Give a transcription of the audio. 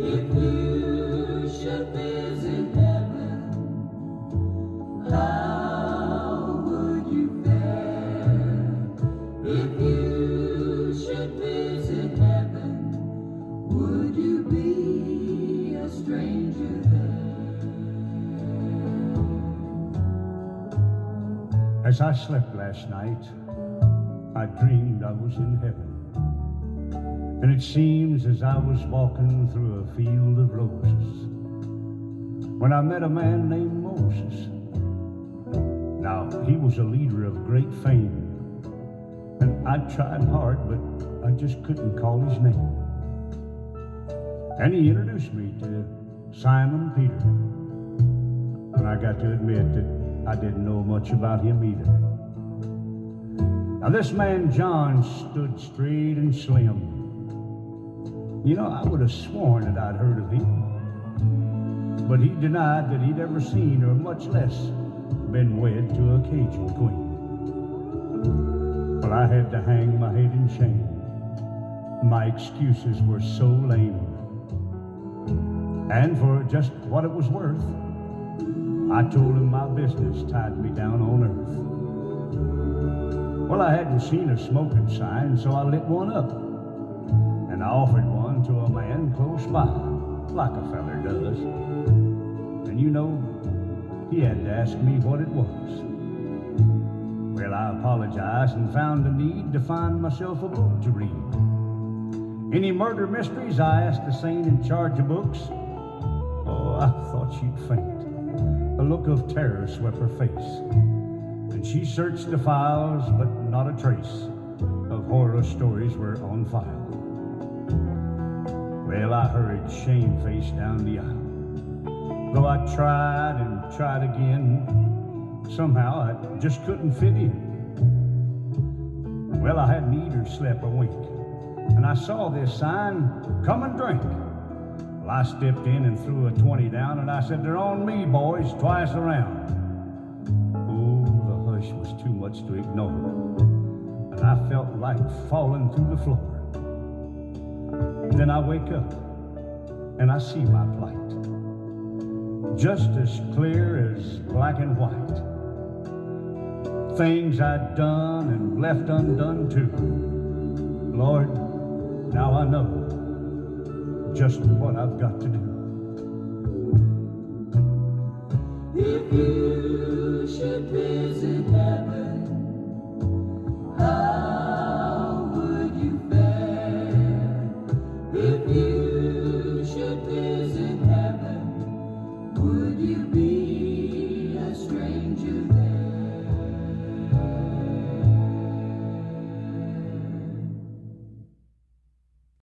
If you should visit heaven, how would you fare? If you should visit heaven, would you be a stranger there? As I slept last night, I dreamed I was in heaven. And it seems as I was walking through a field of roses when I met a man named Moses. Now, he was a leader of great fame, and I tried hard, but I just couldn't call his name. And he introduced me to Simon Peter, and I got to admit that I didn't know much about him either. Now, this man John stood straight and slim. You know, I would have sworn that I'd heard of him, but he denied that he'd ever seen or much less been wed to a Cajun queen. Well, I had to hang my head in shame. My excuses were so lame. And for just what it was worth, I told him my business tied me down on earth. Well, I hadn't seen a smoking sign, so I lit one up. And I offered one to a man close by, like a feller does. And you know, he had to ask me what it was. Well, I apologized and found the need to find myself a book to read. Any murder mysteries, I asked the saint in charge of books. Oh, I thought she'd faint. A look of terror swept her face. And she searched the files, but not a trace of horror stories were on file. Well, I hurried shamefaced down the aisle. Though I tried and tried again, somehow I just couldn't fit in. Well, I hadn't eat or slept a wink, and I saw this sign, "Come and drink." Well, I stepped in and threw a 20 down, and I said, "They're on me, boys, twice around." Oh, the hush was too much to ignore, and I felt like falling through the floor. Then I wake up, and I see my plight, just as clear as black and white. Things I'd done and left undone too. Lord, now I know just what I've got to do. If you should visit heaven, how would you fare? If you should visit heaven, would you be